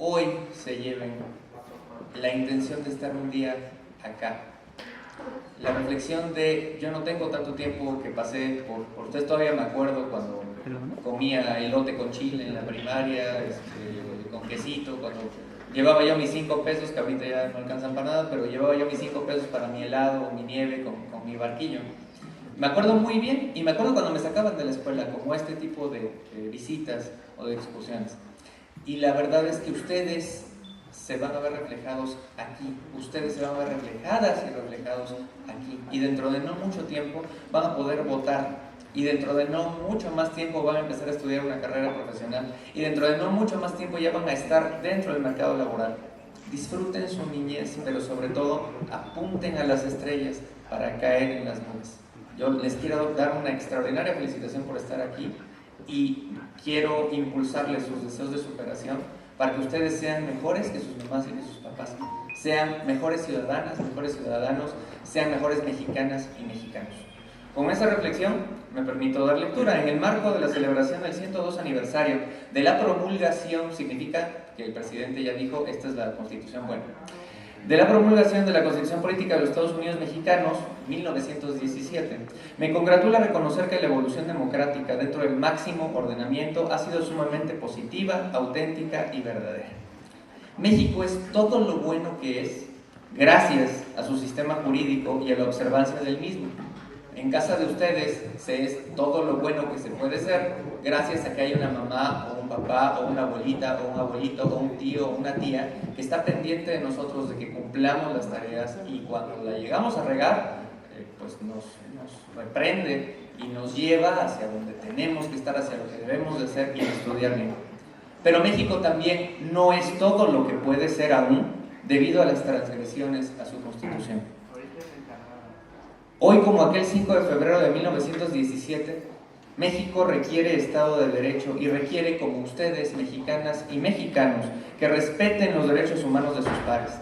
hoy se lleven la intención de estar un día acá. La reflexión de, yo no tengo tanto tiempo que pasé por ustedes, todavía me acuerdo cuando comía elote con chile en la primaria, con quesito, cuando llevaba yo mis 5 pesos, que ahorita ya no alcanzan para nada, pero llevaba yo mis 5 pesos para mi helado, mi nieve, con mi barquillo. Me acuerdo muy bien, y me acuerdo cuando me sacaban de la escuela, como este tipo de visitas o de excursiones. Y la verdad es que ustedes se van a ver reflejados aquí, ustedes se van a ver reflejadas y reflejados aquí, y dentro de no mucho tiempo van a poder votar, y dentro de no mucho más tiempo van a empezar a estudiar una carrera profesional, y dentro de no mucho más tiempo ya van a estar dentro del mercado laboral. Disfruten su niñez, pero sobre todo apunten a las estrellas para caer en las nubes. Yo les quiero dar una extraordinaria felicitación por estar aquí y quiero impulsarles sus deseos de superación para que ustedes sean mejores que sus mamás y que sus papás, sean mejores ciudadanas, mejores ciudadanos, sean mejores mexicanas y mexicanos. Con esta reflexión me permito dar lectura. En el marco de la celebración del 102 aniversario de la promulgación, significa que el presidente ya dijo, esta es la Constitución buena, de la promulgación de la Constitución Política de los Estados Unidos Mexicanos, 1917. Me congratula reconocer que la evolución democrática dentro del máximo ordenamiento ha sido sumamente positiva, auténtica y verdadera. México es todo lo bueno que es gracias a su sistema jurídico y a la observancia del mismo. En casa de ustedes se es todo lo bueno que se puede ser gracias a que hay una mamá o un papá o una abuelita o un abuelito o un tío o una tía que está pendiente de nosotros, de que cumplamos las tareas, y cuando la llegamos a regar, pues nos reprende y nos lleva hacia donde tenemos que estar, hacia lo que debemos de hacer y estudiar bien. Pero México también no es todo lo que puede ser aún debido a las transgresiones a su Constitución. Hoy, como aquel 5 de febrero de 1917, México requiere Estado de Derecho y requiere, como ustedes, mexicanas y mexicanos, que respeten los derechos humanos de sus pares.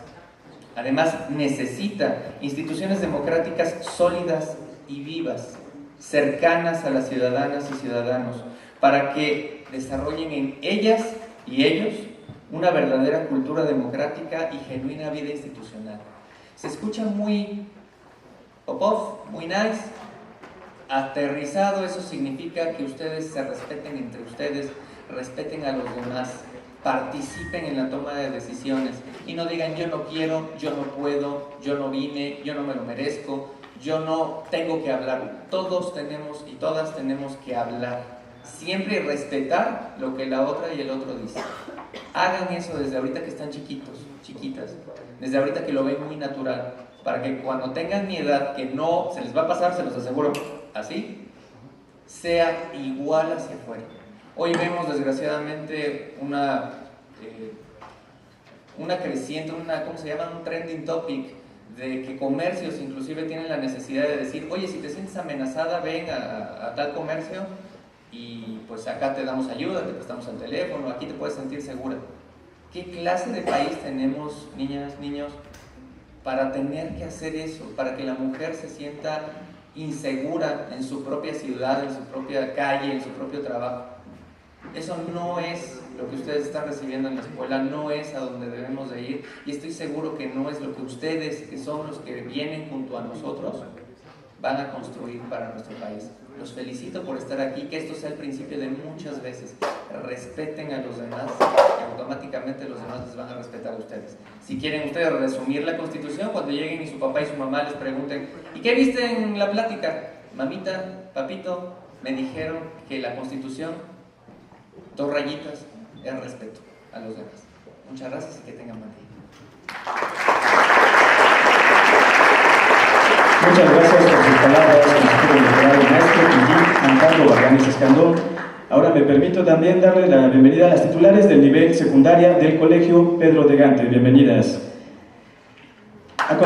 Además, necesita instituciones democráticas sólidas y vivas, cercanas a las ciudadanas y ciudadanos, para que desarrollen en ellas y ellos una verdadera cultura democrática y genuina vida institucional. Se escucha muy pop-off, muy nice. Aterrizado, eso significa que ustedes se respeten entre ustedes, respeten a los demás, participen en la toma de decisiones y no digan yo no quiero, yo no puedo, yo no vine, yo no me lo merezco, yo no tengo que hablar. Todos tenemos y todas tenemos que hablar, siempre respetar lo que la otra y el otro dice. Hagan eso desde ahorita que están chiquitos, chiquitas, desde ahorita que lo ven muy natural, para que cuando tengan mi edad, que no se les va a pasar, se los aseguro, así, sea igual hacia afuera. Hoy vemos desgraciadamente una creciente, ¿cómo se llama? Un trending topic, de que comercios inclusive tienen la necesidad de decir, oye, si te sientes amenazada, ven a tal comercio y pues acá te damos ayuda, te prestamos el teléfono, aquí te puedes sentir segura. ¿Qué clase de país tenemos, niñas, niños, para tener que hacer eso, para que la mujer se sienta insegura en su propia ciudad, en su propia calle, en su propio trabajo? Eso no es lo que ustedes están recibiendo en la escuela, no es a donde debemos de ir, y estoy seguro que no es lo que ustedes, que son los que vienen junto a nosotros, van a construir para nuestro país. Los felicito por estar aquí, que esto sea el principio de muchas veces. Respeten a los demás y automáticamente los demás les van a respetar a ustedes. Si quieren ustedes resumir la Constitución, cuando lleguen y su papá y su mamá les pregunten ¿y qué viste en la plática? Mamita, papito, me dijeron que la Constitución, 2 rayitas, es respeto a los demás. Muchas gracias y que tengan buen día. Muchas gracias por sus palabras, consejero electoral maestro Juan Carlos Barranes Escandón. Ahora me permito también darle la bienvenida a las titulares del nivel secundaria del Colegio Pedro de Gante. Bienvenidas. A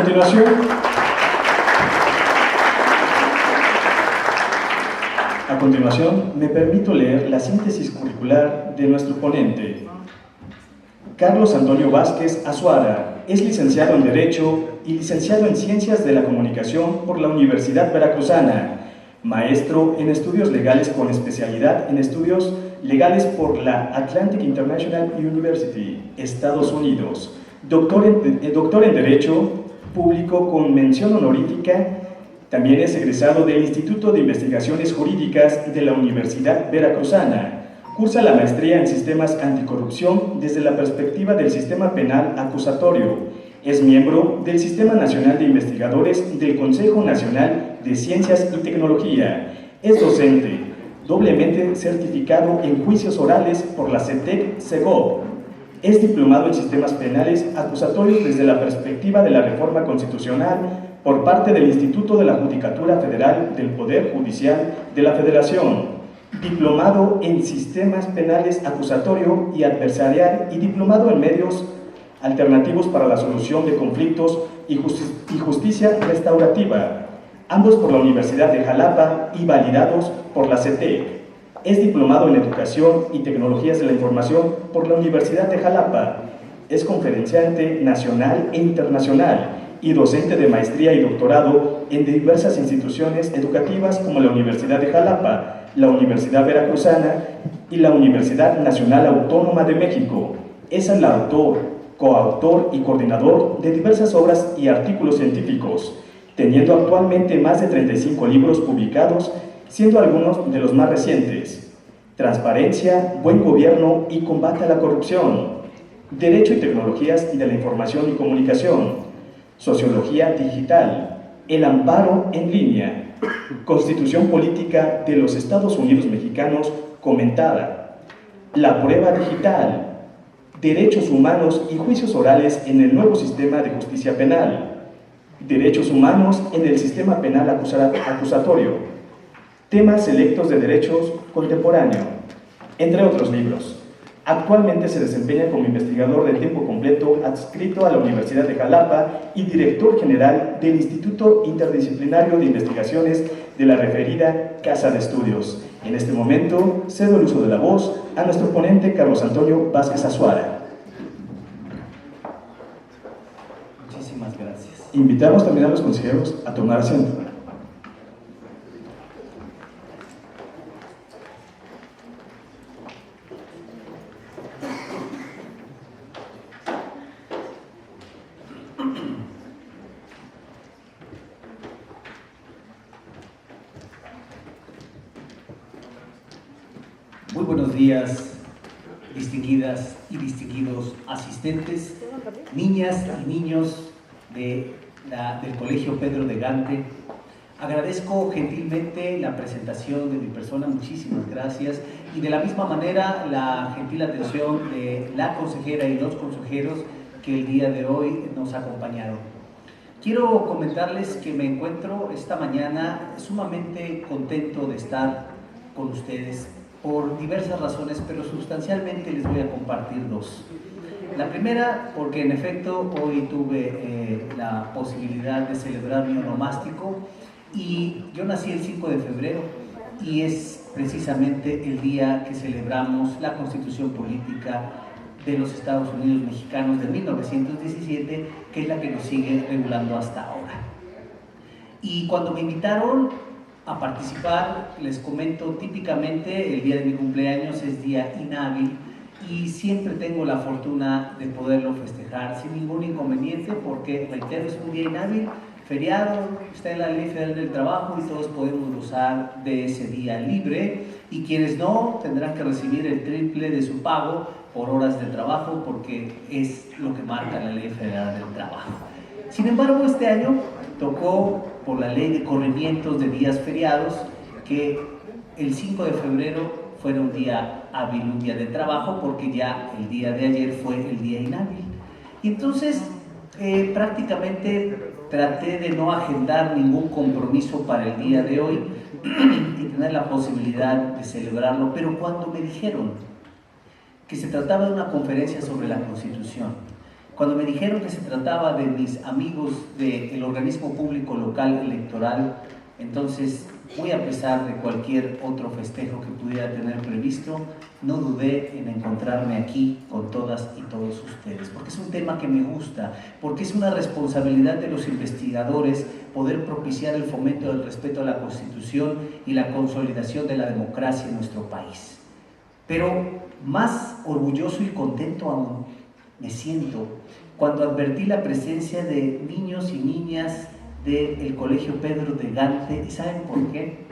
continuación, me permito leer la síntesis curricular de nuestro ponente. Carlos Antonio Vázquez Azuara es licenciado en Derecho y licenciado en Ciencias de la Comunicación por la Universidad Veracruzana, maestro en Estudios Legales con especialidad en Estudios legales por la Atlantic International University, Estados Unidos. Doctor en Derecho Público con mención honorífica. También es egresado del Instituto de Investigaciones Jurídicas de la Universidad Veracruzana. Cursa la maestría en Sistemas Anticorrupción desde la perspectiva del Sistema Penal Acusatorio. Es miembro del Sistema Nacional de Investigadores del Consejo Nacional de Ciencias y Tecnología. Es docente, doblemente certificado en juicios orales por la CETEC-CEGOP. Es diplomado en Sistemas Penales Acusatorios desde la perspectiva de la reforma constitucional por parte del Instituto de la Judicatura Federal del Poder Judicial de la Federación. Diplomado en Sistemas Penales Acusatorio y Adversarial y diplomado en Medios Alternativos para la Solución de Conflictos y Justicia Restaurativa, ambos por la Universidad de Jalapa y validados por la CETEC. Es diplomado en Educación y Tecnologías de la Información por la Universidad de Jalapa. Es conferenciante nacional e internacional y docente de maestría y doctorado en diversas instituciones educativas como la Universidad de Jalapa, la Universidad Veracruzana y la Universidad Nacional Autónoma de México. Es el autor, coautor y coordinador de diversas obras y artículos científicos, teniendo actualmente más de 35 libros publicados, siendo algunos de los más recientes: Transparencia, Buen Gobierno y Combate a la Corrupción, Derecho y Tecnologías de la Información y Comunicación, Sociología Digital, El Amparo en Línea, Constitución Política de los Estados Unidos Mexicanos comentada, La Prueba Digital, Derechos Humanos y Juicios Orales en el Nuevo Sistema de Justicia Penal, Derechos Humanos en el Sistema Penal Acusatorio, Temas Selectos de Derechos Contemporáneo, entre otros libros. Actualmente se desempeña como investigador de tiempo completo adscrito a la Universidad de Jalapa y director general del Instituto Interdisciplinario de Investigaciones de la referida Casa de Estudios. En este momento cedo el uso de la voz a nuestro ponente Carlos Antonio Vázquez Azuara. Muchísimas gracias. Invitamos también a los consejeros a tomar asiento. Muy buenos días, distinguidas y distinguidos asistentes, niñas y niños del Colegio Pedro de Gante. Agradezco gentilmente la presentación de mi persona, muchísimas gracias, y de la misma manera la gentil atención de la consejera y los consejeros que el día de hoy nos acompañaron. Quiero comentarles que me encuentro esta mañana sumamente contento de estar con ustedes por diversas razones, pero sustancialmente les voy a compartir dos. La primera, porque en efecto hoy tuve la posibilidad de celebrar mi onomástico, y yo nací el 5 de febrero y es precisamente el día que celebramos la Constitución Política de los Estados Unidos Mexicanos de 1917, que es la que nos sigue regulando hasta ahora. Y cuando me invitaron a participar, les comento, típicamente el día de mi cumpleaños es día inhábil y siempre tengo la fortuna de poderlo festejar sin ningún inconveniente, porque, reitero, es un día inhábil, feriado, está en la Ley Federal del Trabajo y todos podemos gozar de ese día libre, y quienes no tendrán que recibir el triple de su pago por horas de trabajo, porque es lo que marca la Ley Federal del Trabajo. Sin embargo, este año tocó, por la ley de corrimientos de días feriados, que el 5 de febrero fuera un día hábil, un día de trabajo, porque ya el día de ayer fue el día inhábil. Y entonces prácticamente traté de no agendar ningún compromiso para el día de hoy y tener la posibilidad de celebrarlo, pero cuando me dijeron que se trataba de una conferencia sobre la Constitución, cuando me dijeron que se trataba de mis amigos del organismo público local electoral, entonces, muy a pesar de cualquier otro festejo que pudiera tener previsto, no dudé en encontrarme aquí con todas y todos ustedes, porque es un tema que me gusta, porque es una responsabilidad de los investigadores poder propiciar el fomento del respeto a la Constitución y la consolidación de la democracia en nuestro país. Pero más orgulloso y contento aún me siento cuando advertí la presencia de niños y niñas del Colegio Pedro de Gante. ¿Y saben por qué?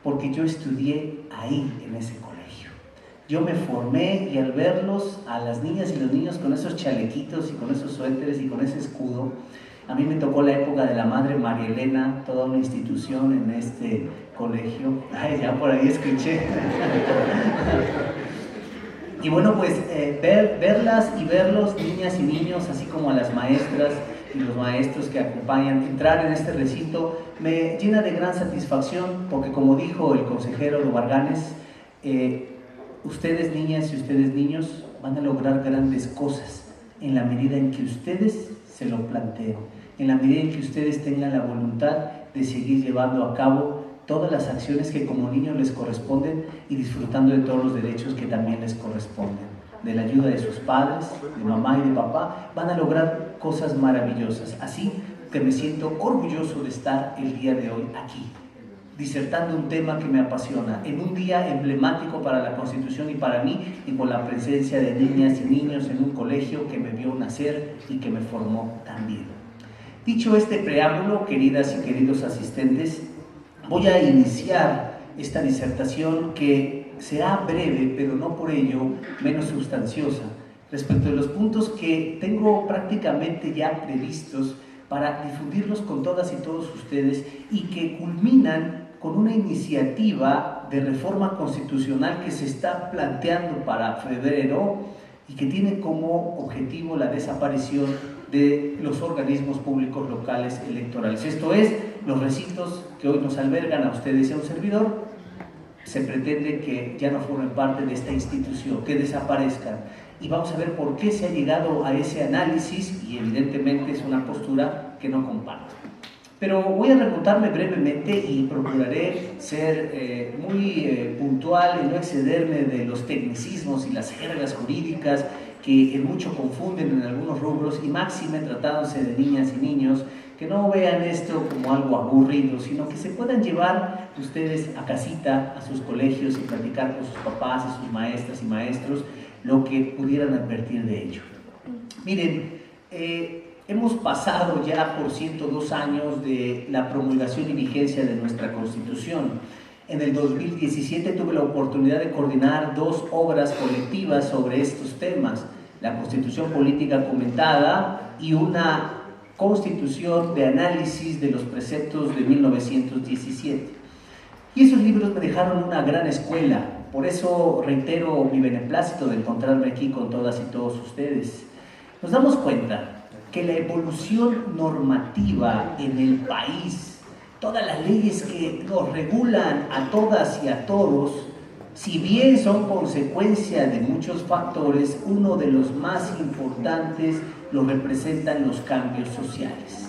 Porque yo estudié ahí, en ese colegio. Yo me formé y al verlos, a las niñas y los niños con esos chalequitos y con esos suéteres y con ese escudo, a mí me tocó la época de la Madre María Elena, toda una institución en este colegio. Ay, ya por ahí escuché. Y bueno, pues verlas y verlos, niñas y niños, así como a las maestras y los maestros que acompañan, entrar en este recinto, me llena de gran satisfacción, porque como dijo el consejero de Varganes, ustedes niñas y ustedes niños van a lograr grandes cosas en la medida en que ustedes se lo planteen, en la medida en que ustedes tengan la voluntad de seguir llevando a cabo todas las acciones que como niños les corresponden y disfrutando de todos los derechos que también les corresponden, de la ayuda de sus padres, de mamá y de papá, van a lograr cosas maravillosas. Así que me siento orgulloso de estar el día de hoy aquí, disertando un tema que me apasiona, en un día emblemático para la Constitución y para mí, y con la presencia de niñas y niños en un colegio que me vio nacer y que me formó también. Dicho este preámbulo, queridas y queridos asistentes, voy a iniciar esta disertación que será breve, pero no por ello menos sustanciosa, respecto de los puntos que tengo prácticamente ya previstos para difundirlos con todas y todos ustedes y que culminan con una iniciativa de reforma constitucional que se está planteando para febrero y que tiene como objetivo la desaparición de los organismos públicos locales electorales. Esto es, los recintos que hoy nos albergan a ustedes y a un servidor, se pretende que ya no formen parte de esta institución, que desaparezcan. Y vamos a ver por qué se ha llegado a ese análisis y evidentemente es una postura que no comparto. Pero voy a remontarme brevemente y procuraré ser muy puntual y no excederme de los tecnicismos y las jergas jurídicas que en mucho confunden en algunos rubros y máxime tratándose de niñas y niños, que no vean esto como algo aburrido, sino que se puedan llevar ustedes a casita, a sus colegios y platicar con sus papás, a sus maestras y maestros, lo que pudieran advertir de ello. Miren, hemos pasado ya por 102 años de la promulgación y vigencia de nuestra Constitución. En el 2017 tuve la oportunidad de coordinar 2 obras colectivas sobre estos temas, la Constitución Política Comentada y una Constitución de Análisis de los Preceptos de 1917. Y esos libros me dejaron una gran escuela, por eso reitero mi beneplácito de encontrarme aquí con todas y todos ustedes. Nos damos cuenta que la evolución normativa en el país, todas las leyes que nos regulan a todas y a todos, si bien son consecuencia de muchos factores, uno de los más importantes lo representan los cambios sociales.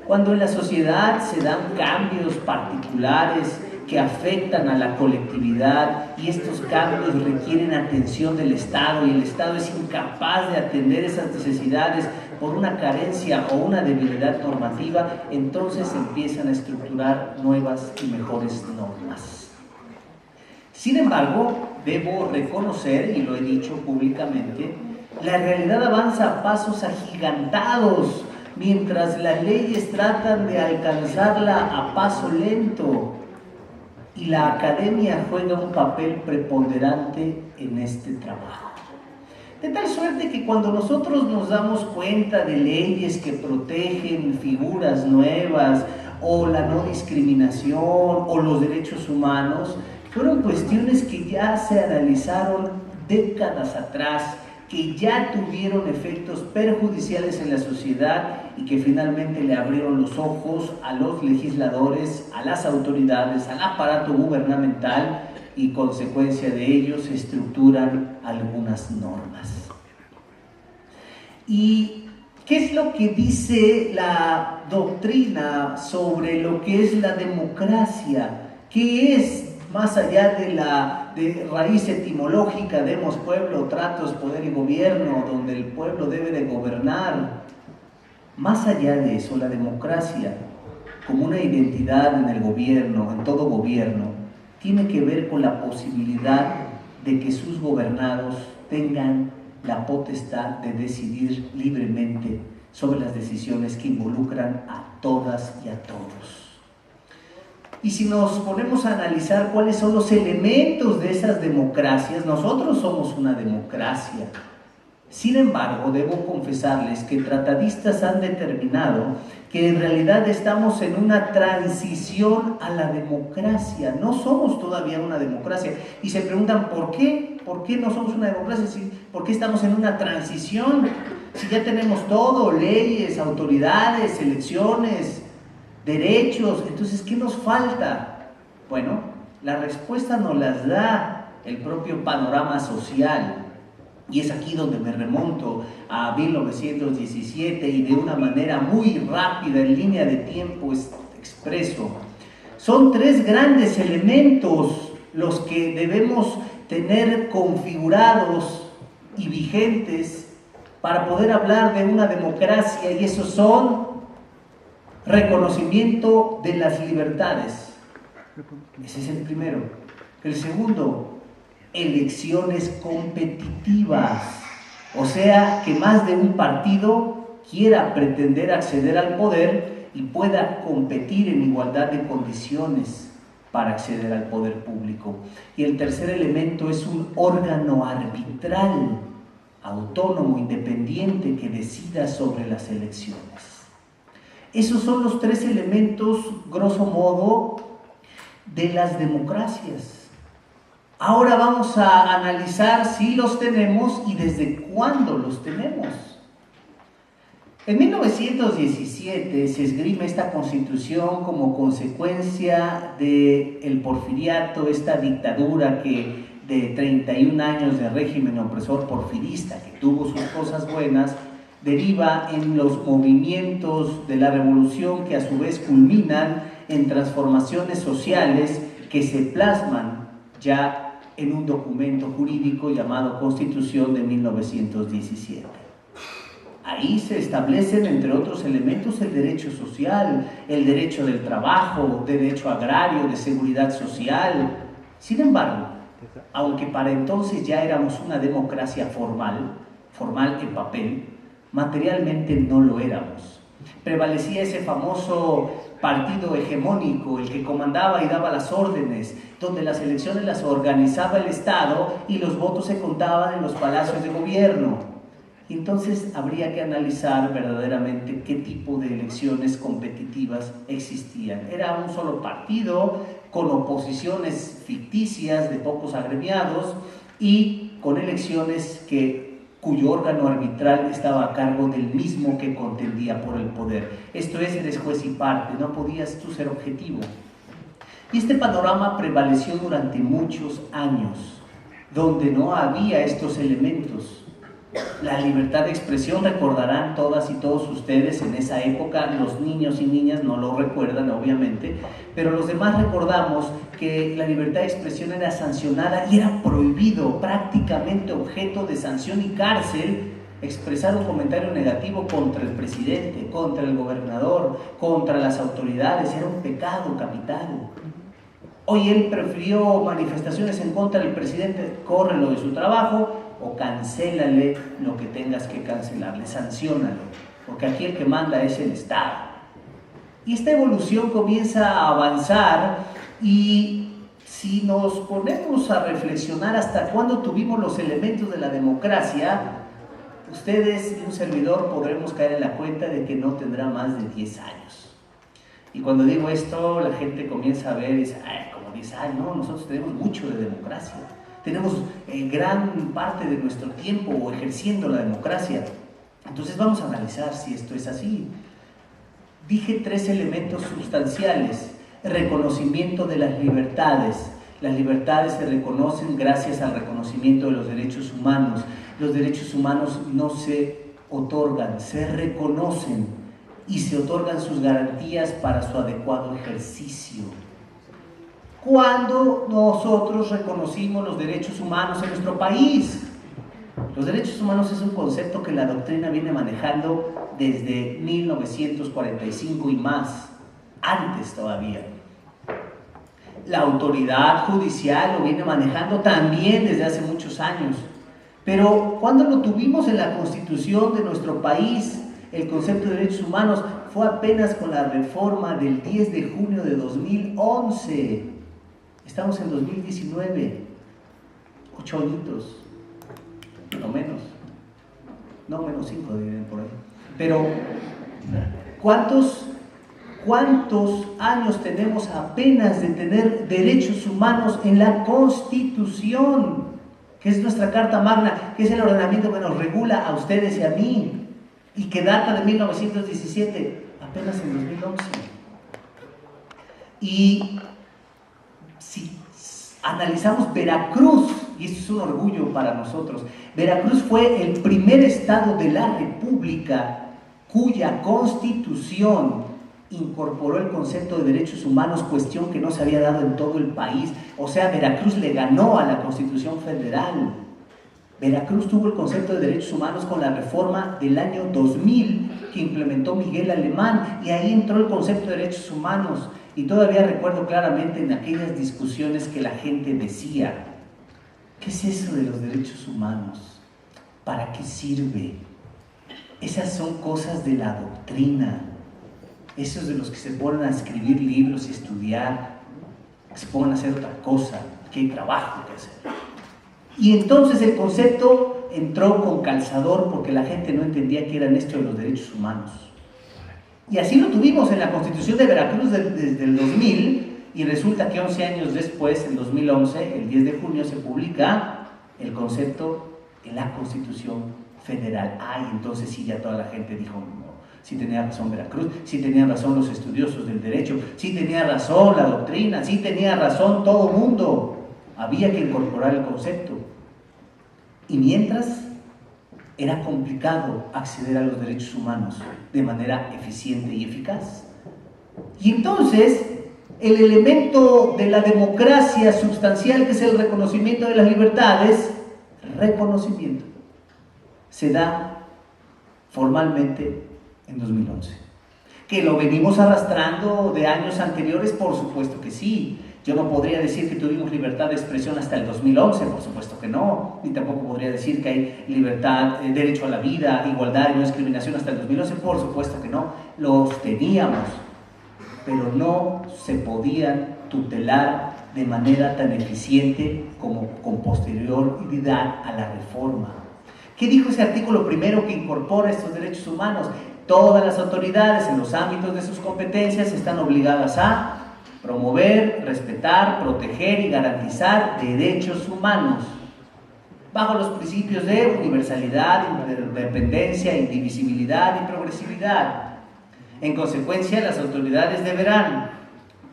Cuando en la sociedad se dan cambios particulares que afectan a la colectividad y estos cambios requieren atención del Estado y el Estado es incapaz de atender esas necesidades por una carencia o una debilidad normativa, entonces empiezan a estructurar nuevas y mejores normas. Sin embargo, debo reconocer, y lo he dicho públicamente, la realidad avanza a pasos agigantados, mientras las leyes tratan de alcanzarla a paso lento, y la academia juega un papel preponderante en este trabajo. De tal suerte que cuando nosotros nos damos cuenta de leyes que protegen figuras nuevas, o la no discriminación, o los derechos humanos, fueron cuestiones que ya se analizaron décadas atrás, que ya tuvieron efectos perjudiciales en la sociedad y que finalmente le abrieron los ojos a los legisladores, a las autoridades, al aparato gubernamental y consecuencia de ello se estructuran algunas normas. ¿Y qué es lo que dice la doctrina sobre lo que es la democracia? ¿Qué es? Más allá de la raíz etimológica, demos pueblo, tratos, poder y gobierno, donde el pueblo debe de gobernar. Más allá de eso, la democracia, como una identidad en el gobierno, en todo gobierno, tiene que ver con la posibilidad de que sus gobernados tengan la potestad de decidir libremente sobre las decisiones que involucran a todas y a todos. Y si nos ponemos a analizar cuáles son los elementos de esas democracias, nosotros somos una democracia. Sin embargo, debo confesarles que tratadistas han determinado que en realidad estamos en una transición a la democracia. No somos todavía una democracia. Y se preguntan, ¿por qué? ¿Por qué no somos una democracia? ¿Por qué estamos en una transición? Si ya tenemos todo, leyes, autoridades, elecciones, derechos, entonces, ¿qué nos falta? Bueno, la respuesta nos las da el propio panorama social. Y es aquí donde me remonto a 1917 y de una manera muy rápida, en línea de tiempo expreso. Son tres grandes elementos los que debemos tener configurados y vigentes para poder hablar de una democracia, y esos son reconocimiento de las libertades. Ese es el primero. El segundo, elecciones competitivas, o sea, que más de un partido quiera pretender acceder al poder y pueda competir en igualdad de condiciones para acceder al poder público. Y el tercer elemento es un órgano arbitral, autónomo, independiente, que decida sobre las elecciones. Esos son los tres elementos, grosso modo, de las democracias. Ahora vamos a analizar si los tenemos y desde cuándo los tenemos. En 1917 se esgrime esta constitución como consecuencia del porfiriato, esta dictadura que de 31 años de régimen opresor porfirista, que tuvo sus cosas buenas, deriva en los movimientos de la revolución que a su vez culminan en transformaciones sociales que se plasman ya en un documento jurídico llamado Constitución de 1917. Ahí se establecen, entre otros elementos, el derecho social, el derecho del trabajo, derecho agrario, de seguridad social. Sin embargo, aunque para entonces ya éramos una democracia formal en papel, materialmente no lo éramos. Prevalecía ese famoso partido hegemónico, el que comandaba y daba las órdenes, donde las elecciones las organizaba el Estado y los votos se contaban en los palacios de gobierno. Entonces habría que analizar verdaderamente qué tipo de elecciones competitivas existían. Era un solo partido con oposiciones ficticias de pocos agremiados y con elecciones cuyo órgano arbitral estaba a cargo del mismo que contendía por el poder. Esto es, eres juez y parte, no podías tú ser objetivo. Y este panorama prevaleció durante muchos años, donde no había estos elementos. La libertad de expresión, recordarán todas y todos ustedes en esa época, los niños y niñas no lo recuerdan obviamente, pero los demás recordamos que la libertad de expresión era sancionada y era prohibido, prácticamente objeto de sanción y cárcel, expresar un comentario negativo contra el presidente, contra el gobernador, contra las autoridades. Era un pecado capital. Hoy él prefirió manifestaciones en contra del presidente, córrelo de su trabajo o cancélale lo que tengas que cancelarle, sanciónalo, porque aquí el que manda es el Estado. Y esta evolución comienza a avanzar, y si nos ponemos a reflexionar hasta cuándo tuvimos los elementos de la democracia, ustedes y un servidor podremos caer en la cuenta de que no tendrá más de 10 años. Y cuando digo esto, la gente comienza a ver y dice, como 10 años, no, nosotros tenemos mucho de democracia. Tenemos gran parte de nuestro tiempo ejerciendo la democracia. Entonces vamos a analizar si esto es así. Dije tres elementos sustanciales. Reconocimiento de las libertades. Las libertades se reconocen gracias al reconocimiento de los derechos humanos. Los derechos humanos no se otorgan, se reconocen y se otorgan sus garantías para su adecuado ejercicio. Cuando nosotros reconocimos los derechos humanos en nuestro país. Los derechos humanos es un concepto que la doctrina viene manejando desde 1945 y más, antes todavía. La autoridad judicial lo viene manejando también desde hace muchos años. Pero cuando lo tuvimos en la Constitución de nuestro país, el concepto de derechos humanos, fue apenas con la reforma del 10 de junio de 2011. Estamos en 2019, 8 añitos, no menos, no menos 5 dirían por ahí. Pero, ¿cuántos años tenemos apenas de tener derechos humanos en la Constitución, que es nuestra Carta Magna, que es el ordenamiento que nos regula a ustedes y a mí, y que data de 1917, apenas en 2011? Y si analizamos Veracruz, y esto es un orgullo para nosotros, Veracruz fue el primer estado de la República cuya Constitución incorporó el concepto de derechos humanos, cuestión que no se había dado en todo el país. O sea, Veracruz le ganó a la Constitución Federal. Veracruz tuvo el concepto de derechos humanos con la reforma del año 2000 que implementó Miguel Alemán, y ahí entró el concepto de derechos humanos. Y todavía recuerdo claramente en aquellas discusiones que la gente decía: ¿qué es eso de los derechos humanos? ¿Para qué sirve? Esas son cosas de la doctrina. Esos de los que se ponen a escribir libros y estudiar, que se pongan a hacer otra cosa, que hay trabajo que hacer. Y entonces el concepto entró con calzador porque la gente no entendía qué eran esto de los derechos humanos. Y así lo tuvimos en la Constitución de Veracruz desde el 2000, y resulta que 11 años después, en 2011, el 10 de junio, se publica el concepto en la Constitución Federal. Ay, entonces sí, ya toda la gente dijo: no, sí tenía razón Veracruz, sí tenían razón los estudiosos del derecho, sí tenía razón la doctrina, sí tenía razón todo el mundo. Había que incorporar el concepto. Y mientras, era complicado acceder a los derechos humanos de manera eficiente y eficaz. Y entonces, el elemento de la democracia sustancial, que es el reconocimiento de las libertades, reconocimiento, se da formalmente en 2011. ¿Que lo venimos arrastrando de años anteriores? Por supuesto que sí. Yo no podría decir que tuvimos libertad de expresión hasta el 2011, por supuesto que no. Ni tampoco podría decir que hay libertad, derecho a la vida, igualdad y no discriminación hasta el 2011, por supuesto que no. Los teníamos, pero no se podían tutelar de manera tan eficiente como con posterioridad a la reforma. ¿Qué dijo ese artículo primero que incorpora estos derechos humanos? Todas las autoridades en los ámbitos de sus competencias están obligadas a promover, respetar, proteger y garantizar derechos humanos bajo los principios de universalidad, independencia, indivisibilidad y progresividad. En consecuencia, las autoridades deberán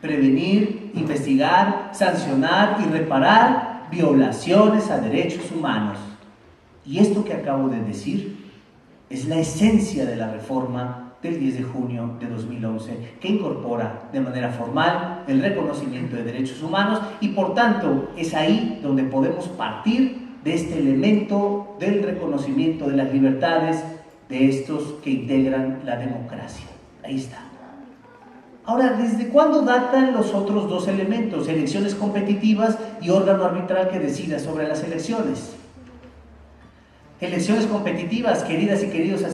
prevenir, investigar, sancionar y reparar violaciones a derechos humanos. Y esto que acabo de decir es la esencia de la reforma del 10 de junio de 2011, que incorpora de manera formal el reconocimiento de derechos humanos, y por tanto es ahí donde podemos partir de este elemento del reconocimiento de las libertades de estos que integran la democracia. Ahí está. Ahora, ¿desde cuándo datan los otros dos elementos? Elecciones competitivas y órgano arbitral que decida sobre las elecciones. Elecciones competitivas, queridas y queridos